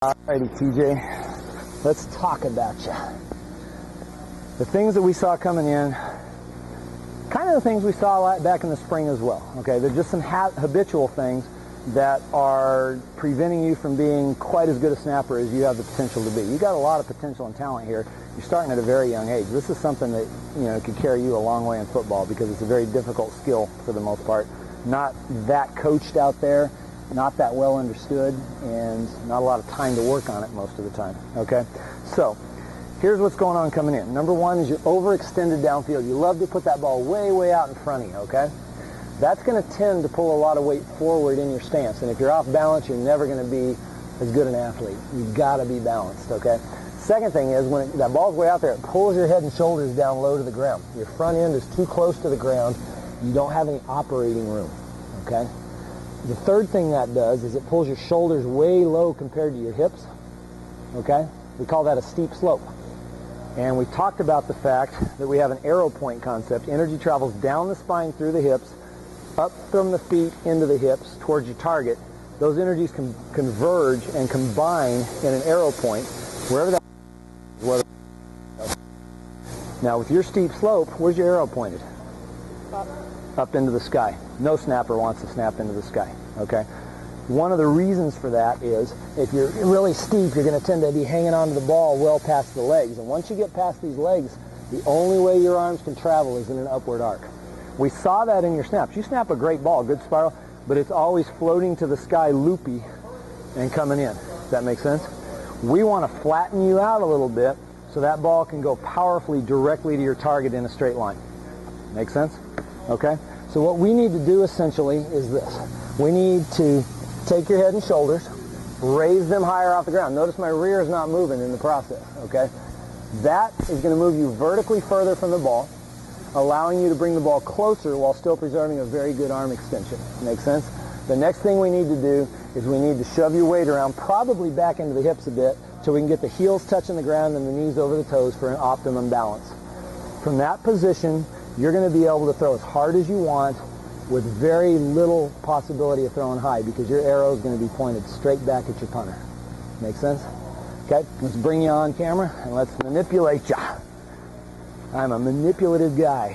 Alrighty, TJ, let's talk about you. The things that we saw coming in, kind of the things we saw back in the spring as well. Okay, they're just some habitual things that are preventing you from being quite as good a snapper as you have the potential to be. You got a lot of potential and talent here. You're starting at a very young age. This is something that, you know, could carry you a long way in football because it's a very difficult skill for the most part. Not that coached out there, not that well understood, and not a lot of time to work on it most of the time. Okay, so here's what's going on coming in. Number one is you're overextended downfield. You love to put that ball way, way out in front of you, okay? That's going to tend to pull a lot of weight forward in your stance. And if you're off balance, you're never going to be as good an athlete. You've got to be balanced, okay? Second thing is when that ball's way out there, it pulls your head and shoulders down low to the ground. Your front end is too close to the ground. You don't have any operating room, okay? The third thing that does is it pulls your shoulders way low compared to your hips, okay? We call that a steep slope. And we talked about the fact that we have an arrow point concept. Energy travels down the spine through the hips, up from the feet into the hips towards your target. Those energies can converge and combine in an arrow point, wherever that is. Now with your steep slope, where's your arrow pointed? Up into the sky. No snapper wants to snap into the sky, okay? One of the reasons for that is if you're really steep, you're going to tend to be hanging onto the ball well past the legs. And once you get past these legs, the only way your arms can travel is in an upward arc. We saw that in your snaps. You snap a great ball, good spiral, but it's always floating to the sky loopy and coming in. Does that make sense? We want to flatten you out a little bit so that ball can go powerfully directly to your target in a straight line. Make sense? Okay? So what we need to do essentially is this. We need to take your head and shoulders, raise them higher off the ground. Notice my rear is not moving in the process, okay? That is going to move you vertically further from the ball, allowing you to bring the ball closer while still preserving a very good arm extension. Make sense? The next thing we need to do is we need to shove your weight around, probably back into the hips a bit, so we can get the heels touching the ground and the knees over the toes for an optimum balance. From that position, you're going to be able to throw as hard as you want with very little possibility of throwing high because your arrow is going to be pointed straight back at your punter. Make sense? Okay, let's bring you on camera and let's manipulate you. I'm a manipulative guy.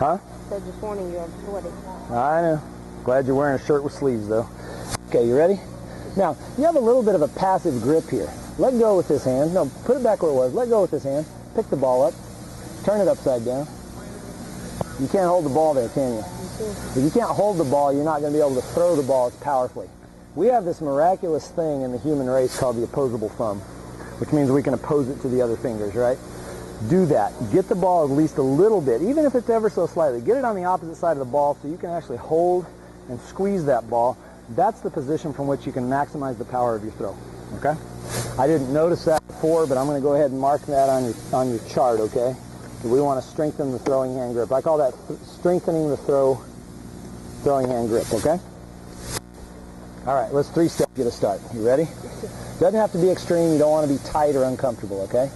Huh? Just warning you, I'm sweaty. I know. Glad you're wearing a shirt with sleeves though. Okay, you ready? Now, you have a little bit of a passive grip here. Let go with this hand. No, put it back where it was. Let go with this hand. Pick the ball up. Turn it upside down. You can't hold the ball there, can you? If you can't hold the ball, you're not going to be able to throw the ball as powerfully. We have this miraculous thing in the human race called the opposable thumb, which means we can oppose it to the other fingers, right? Do that. Get the ball at least a little bit, even if it's ever so slightly. Get it on the opposite side of the ball so you can actually hold and squeeze that ball. That's the position from which you can maximize the power of your throw, okay? I didn't notice that before, but I'm going to go ahead and mark that on your chart, okay? We want to strengthen the throwing hand grip. I call that strengthening the throwing hand grip, okay? All right, let's three-step get a start. You ready? Doesn't have to be extreme. You don't want to be tight or uncomfortable, okay?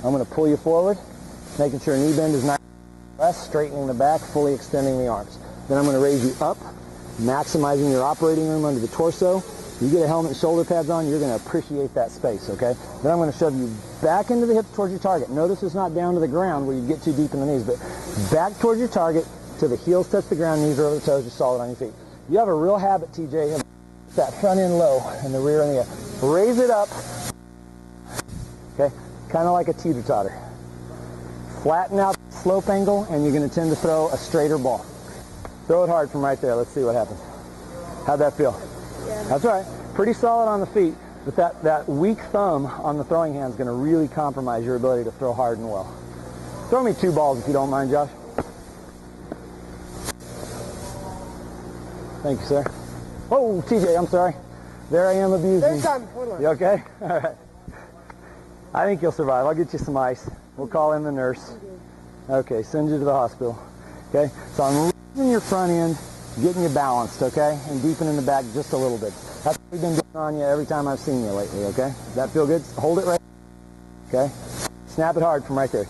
I'm going to pull you forward, making sure knee bend is nice and less, straightening the back, fully extending the arms. Then I'm going to raise you up, maximizing your operating room under the torso. You get a helmet and shoulder pads on, you're going to appreciate that space, okay? Then I'm going to shove you back into the hips towards your target. Notice it's not down to the ground where you get too deep in the knees, but back towards your target till the heels touch the ground, knees are over the toes, you're solid on your feet. You have a real habit, TJ, of that front end low and the rear in the air. Raise it up, okay? Kind of like a teeter-totter. Flatten out the slope angle, and you're going to tend to throw a straighter ball. Throw it hard from right there. Let's see what happens. How'd that feel? Yeah. That's all right. Pretty solid on the feet, but that weak thumb on the throwing hand is going to really compromise your ability to throw hard and well. Throw me 2 balls if you don't mind, Josh. Thank you, sir. Oh, TJ, I'm sorry. There I am abusing you. You okay? All right. I think you'll survive. I'll get you some ice. We'll call in the nurse. Okay, send you to the hospital. Okay, so I'm raising your front end, getting you balanced, okay, and deepening the back just a little bit. That's what we've been doing on you every time I've seen you lately, okay? Does that feel good? Hold it right, okay? Snap it hard from right there.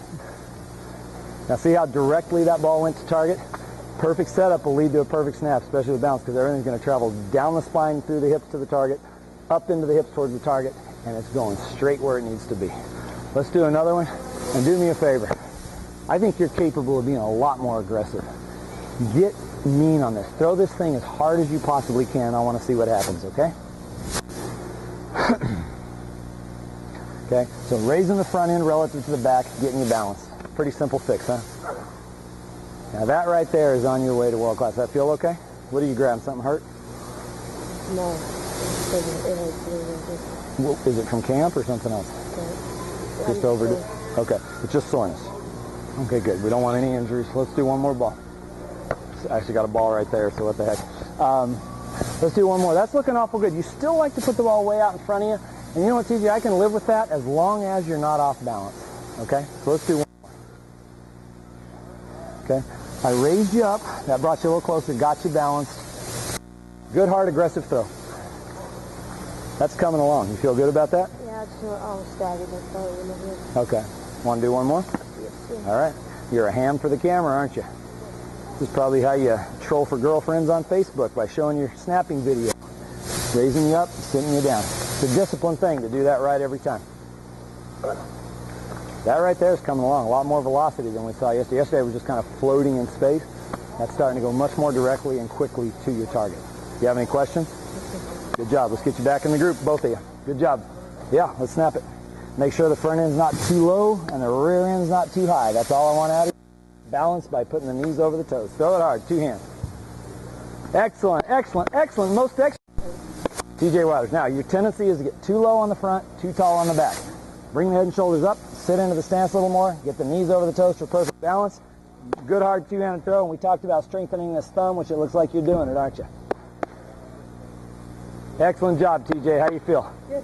Now see how directly that ball went to target? Perfect setup will lead to a perfect snap, especially with bounce, because everything's going to travel down the spine through the hips to the target, up into the hips towards the target, and it's going straight where it needs to be. Let's do another one, and do me a favor. I think you're capable of being a lot more aggressive. Get mean on this. Throw this thing as hard as you possibly can. I want to see what happens, okay? Okay, so raising the front end relative to the back, getting you balanced. Pretty simple fix, huh? Now that right there is on your way to world class. Does that feel okay? What are you grabbing? Something hurt? No. Well, is it from camp or something else? Okay. Just over it? Okay, it's just soreness. Okay, good. We don't want any injuries. Let's do one more ball. I actually got a ball right there, so what the heck. Let's do one more. That's looking awful good. You still like to put the ball way out in front of you. And you know what, TJ? I can live with that as long as you're not off balance. Okay? So let's do one more. Okay? I raised you up. That brought you a little closer, got you balanced. Good, hard, aggressive throw. That's coming along. You feel good about that? Yeah, I was staggered. That's all in the head. Okay. Want to do one more? Yes. All right. You're a ham for the camera, aren't you? This is probably how you troll for girlfriends on Facebook, by showing your snapping video. Raising you up, sitting you down. It's a disciplined thing to do that right every time. That right there is coming along. A lot more velocity than we saw yesterday. Yesterday it was just kind of floating in space. That's starting to go much more directly and quickly to your target. Do you have any questions? Good job. Let's get you back in the group, both of you. Good job. Yeah, let's snap it. Make sure the front end's not too low and the rear end's not too high. That's all I want out of you. Balance by putting the knees over the toes. Throw it hard. 2 hands. Excellent, excellent, excellent. Most excellent. TJ Wouters. Now, your tendency is to get too low on the front, too tall on the back. Bring the head and shoulders up. Sit into the stance a little more. Get the knees over the toes for perfect balance. Good, hard, 2-handed throw. And we talked about strengthening this thumb, which it looks like you're doing it, aren't you? Excellent job, TJ. How do you feel? Good.